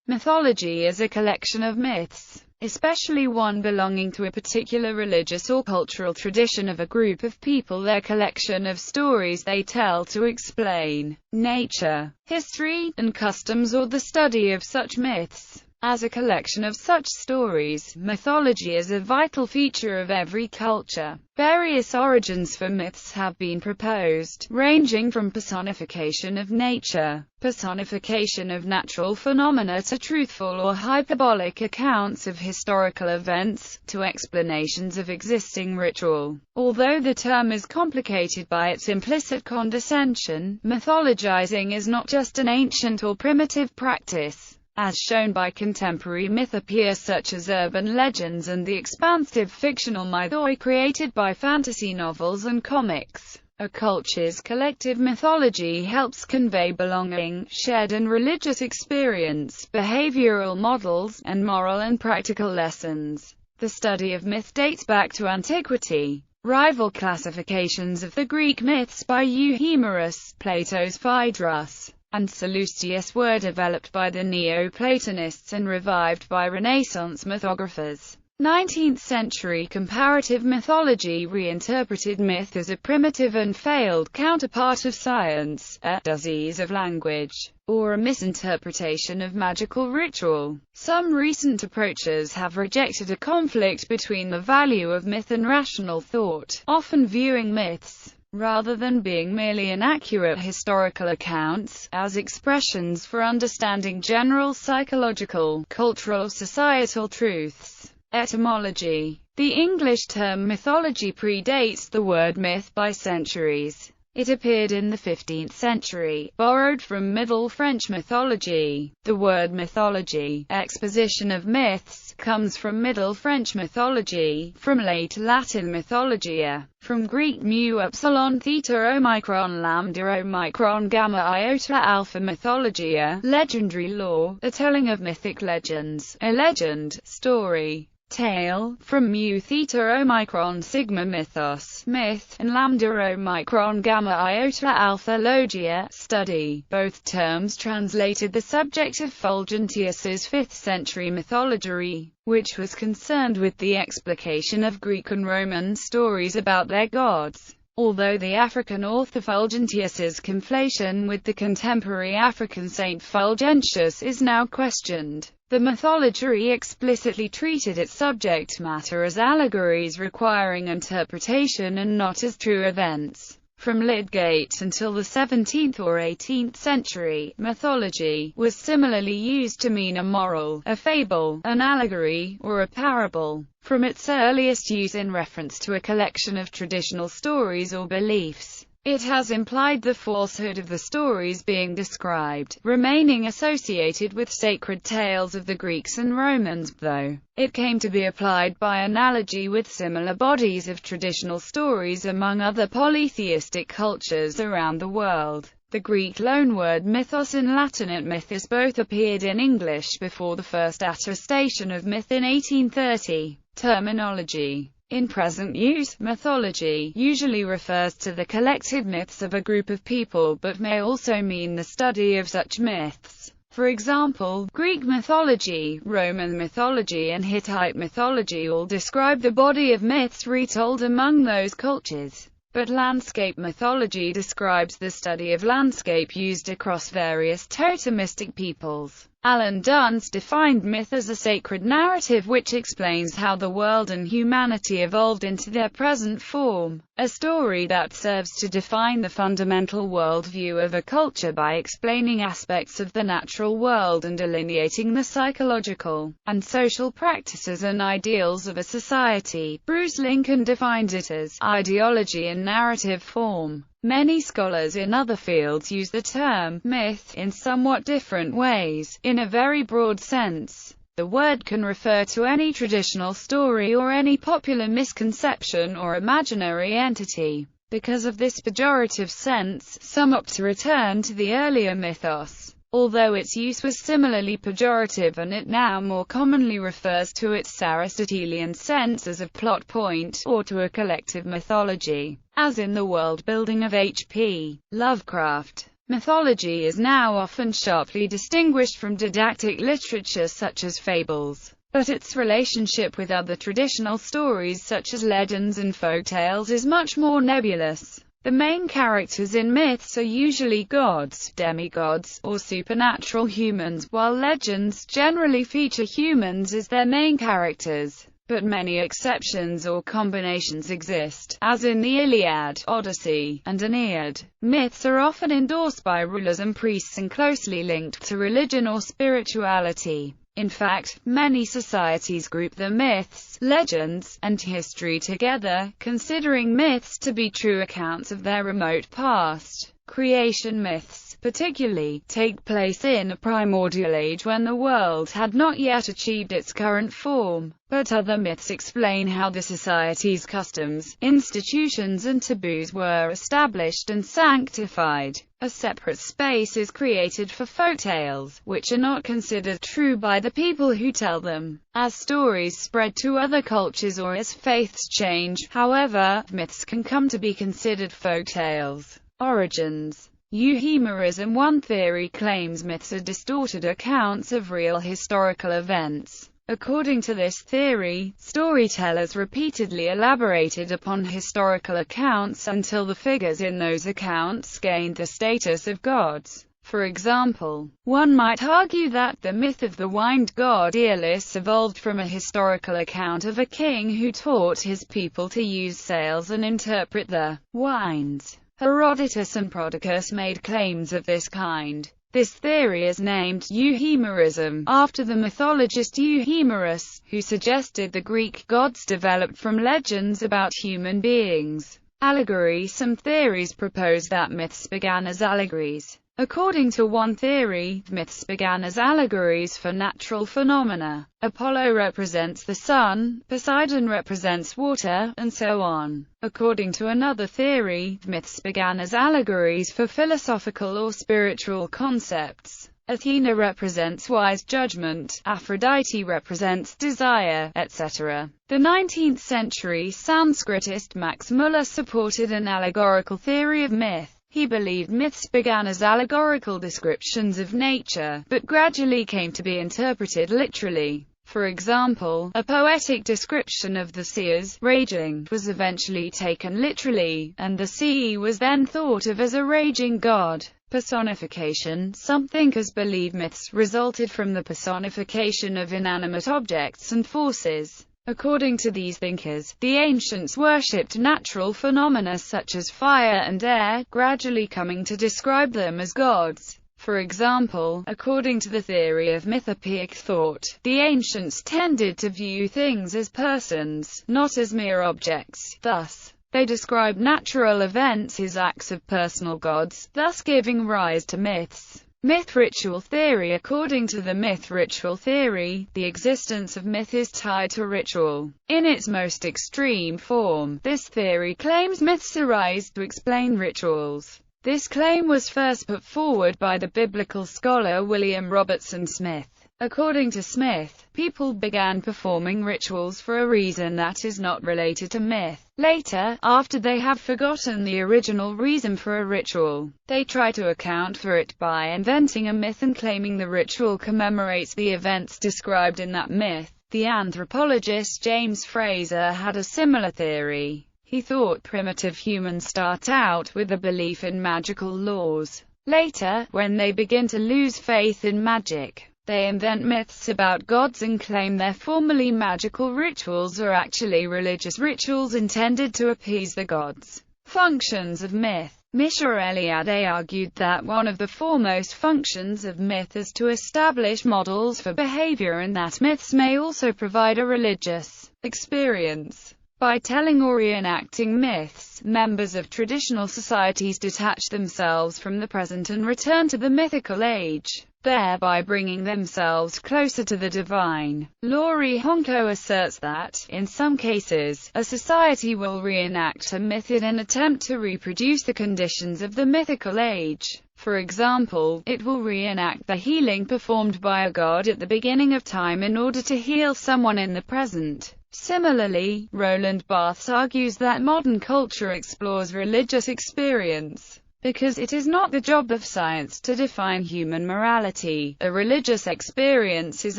Mythology is a collection of myths, especially one belonging to a particular religious or cultural tradition of a group of people, their collection of stories they tell to explain nature, history, and customs, or the study of such myths. As a collection of such stories, mythology is a vital feature of every culture. Various origins for myths have been proposed, ranging from personification of nature, personification of natural phenomena, to truthful or hyperbolic accounts of historical events, to explanations of existing ritual. Although the term is complicated by its implicit condescension, mythologizing is not just an ancient or primitive practice, as shown by contemporary mythopoeia such as urban legends and the expansive fictional mythoi created by fantasy novels and comics. A culture's collective mythology helps convey belonging, shared and religious experience, behavioral models, and moral and practical lessons. The study of myth dates back to antiquity. Rival classifications of the Greek myths by Euhemerus, Plato's Phaedrus, and Sallustius were developed by the Neoplatonists and revived by Renaissance mythographers. 19th-century comparative mythology reinterpreted myth as a primitive and failed counterpart of science, a disease of language, or a misinterpretation of magical ritual. Some recent approaches have rejected a conflict between the value of myth and rational thought, often viewing myths, rather than being merely inaccurate historical accounts, as expressions for understanding general psychological, cultural or societal truths. Etymology. The English term mythology predates the word myth by centuries. It appeared in the 15th century, borrowed from Middle French mythology. The word mythology, exposition of myths, comes from Middle French mythology, from late Latin mythologia, from Greek mu epsilon theta omicron lambda omicron gamma iota alpha mythologia, legendary lore, a telling of mythic legends, a legend, story, tale, from mu theta omicron sigma mythos, myth, and lambda omicron gamma iota alpha logia, study. Both terms translated the subject of Fulgentius's 5th-century mythology, which was concerned with the explication of Greek and Roman stories about their gods. Although the African author Fulgentius's conflation with the contemporary African saint Fulgentius is now questioned, the mythology explicitly treated its subject matter as allegories requiring interpretation and not as true events. From Lydgate until the 17th or 18th century, mythology was similarly used to mean a moral, a fable, an allegory, or a parable. From its earliest use in reference to a collection of traditional stories or beliefs, it has implied the falsehood of the stories being described, remaining associated with sacred tales of the Greeks and Romans, though it came to be applied by analogy with similar bodies of traditional stories among other polytheistic cultures around the world. The Greek loanword mythos and Latin mythos both appeared in English before the first attestation of myth in 1830. Terminology. In present use, mythology usually refers to the collected myths of a group of people, but may also mean the study of such myths. For example, Greek mythology, Roman mythology and Hittite mythology all describe the body of myths retold among those cultures. But landscape mythology describes the study of landscape used across various totemistic peoples. Alan Duns defined myth as a sacred narrative which explains how the world and humanity evolved into their present form, a story that serves to define the fundamental worldview of a culture by explaining aspects of the natural world and delineating the psychological and social practices and ideals of a society. Bruce Lincoln defined it as ideology in narrative form. Many scholars in other fields use the term myth in somewhat different ways. In a very broad sense, the word can refer to any traditional story or any popular misconception or imaginary entity. Because of this pejorative sense, some opt to return to the earlier mythos, although its use was similarly pejorative, and it now more commonly refers to its Aristotelian sense as a plot point, or to a collective mythology, as in the world-building of H.P. Lovecraft. Mythology is now often sharply distinguished from didactic literature such as fables, but its relationship with other traditional stories such as legends and folktales is much more nebulous. The main characters in myths are usually gods, demigods, or supernatural humans, while legends generally feature humans as their main characters. But many exceptions or combinations exist, as in the Iliad, Odyssey, and Aeneid. Myths are often endorsed by rulers and priests and closely linked to religion or spirituality. In fact, many societies group the myths, legends, and history together, considering myths to be true accounts of their remote past. Creation myths, particularly, take place in a primordial age when the world had not yet achieved its current form. But other myths explain how the society's customs, institutions and taboos were established and sanctified. A separate space is created for folktales, which are not considered true by the people who tell them. As stories spread to other cultures or as faiths change, however, myths can come to be considered folktales. Origins. Euhemerism. One theory claims myths are distorted accounts of real historical events. According to this theory, storytellers repeatedly elaborated upon historical accounts until the figures in those accounts gained the status of gods. For example, one might argue that the myth of the winged god Aeolus evolved from a historical account of a king who taught his people to use sails and interpret the winds. Herodotus and Prodicus made claims of this kind. This theory is named Euhemerism, after the mythologist Euhemerus, who suggested the Greek gods developed from legends about human beings. Allegory. Some theories propose that myths began as allegories. According to one theory, myths began as allegories for natural phenomena. Apollo represents the sun, Poseidon represents water, and so on. According to another theory, myths began as allegories for philosophical or spiritual concepts. Athena represents wise judgment, Aphrodite represents desire, etc. The 19th century Sanskritist Max Muller supported an allegorical theory of myth. He believed myths began as allegorical descriptions of nature, but gradually came to be interpreted literally. For example, a poetic description of the sea as raging was eventually taken literally, and the sea was then thought of as a raging god. Personification. Some thinkers believe myths resulted from the personification of inanimate objects and forces. According to these thinkers, the ancients worshipped natural phenomena such as fire and air, gradually coming to describe them as gods. For example, according to the theory of mythopoeic thought, the ancients tended to view things as persons, not as mere objects. Thus, they described natural events as acts of personal gods, thus giving rise to myths. Myth-ritual theory. According to the myth-ritual theory, the existence of myth is tied to ritual. In its most extreme form, this theory claims myths arise to explain rituals. This claim was first put forward by the biblical scholar William Robertson Smith. According to Smith, people began performing rituals for a reason that is not related to myth. Later, after they have forgotten the original reason for a ritual, they try to account for it by inventing a myth and claiming the ritual commemorates the events described in that myth. The anthropologist James Frazer had a similar theory. He thought primitive humans start out with a belief in magical laws. Later, when they begin to lose faith in magic, they invent myths about gods and claim their formerly magical rituals are actually religious rituals intended to appease the gods. Functions of myth. Misha Eliade argued that one of the foremost functions of myth is to establish models for behavior and that myths may also provide a religious experience. By telling or reenacting myths, members of traditional societies detach themselves from the present and return to the mythical age, thereby bringing themselves closer to the divine. Laurie Honko asserts that, in some cases, a society will reenact a myth in an attempt to reproduce the conditions of the mythical age. For example, it will reenact the healing performed by a god at the beginning of time in order to heal someone in the present. Similarly, Roland Barthes argues that modern culture explores religious experience Because it is not the job of science to define human morality, a religious experience is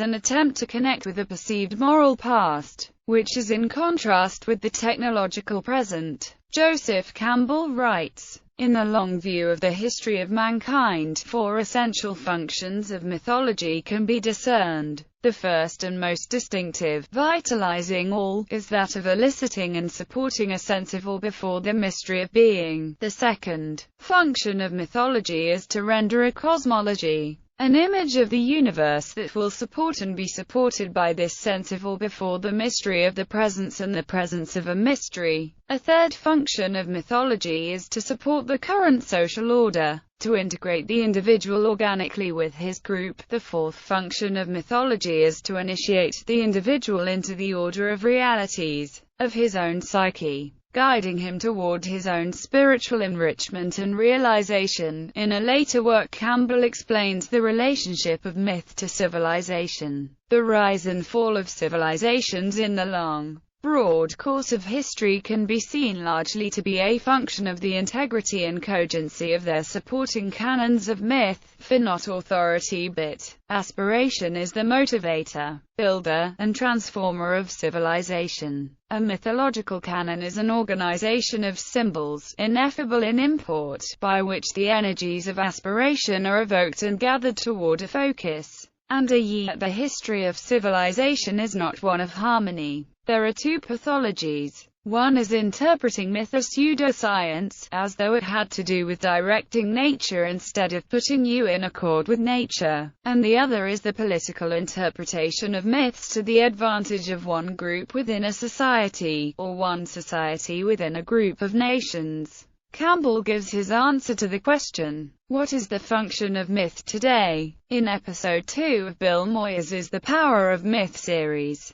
an attempt to connect with a perceived moral past, which is in contrast with the technological present. Joseph Campbell writes, in the long view of the history of mankind, 4 essential functions of mythology can be discerned. The first and most distinctive, vitalizing all, is that of eliciting and supporting a sense of awe before the mystery of being. The second function of mythology is to render a cosmology, an image of the universe that will support and be supported by this sense of awe before the mystery of the presence and the presence of a mystery. A third function of mythology is to support the current social order, to integrate the individual organically with his group. The fourth function of mythology is to initiate the individual into the order of realities, of his own psyche, guiding him toward his own spiritual enrichment and realization. In a later work, Campbell explains the relationship of myth to civilization. The rise and fall of civilizations in the long, broad course of history can be seen largely to be a function of the integrity and cogency of their supporting canons of myth, for not authority but aspiration is the motivator, builder, and transformer of civilization. A mythological canon is an organization of symbols, ineffable in import, by which the energies of aspiration are evoked and gathered toward a focus. And yet the history of civilization is not one of harmony. There are 2 pathologies. One is interpreting myth as pseudoscience, as though it had to do with directing nature instead of putting you in accord with nature, and the other is the political interpretation of myths to the advantage of one group within a society, or one society within a group of nations. Campbell gives his answer to the question, what is the function of myth today? In episode 2 of Bill Moyers' The Power of Myth series.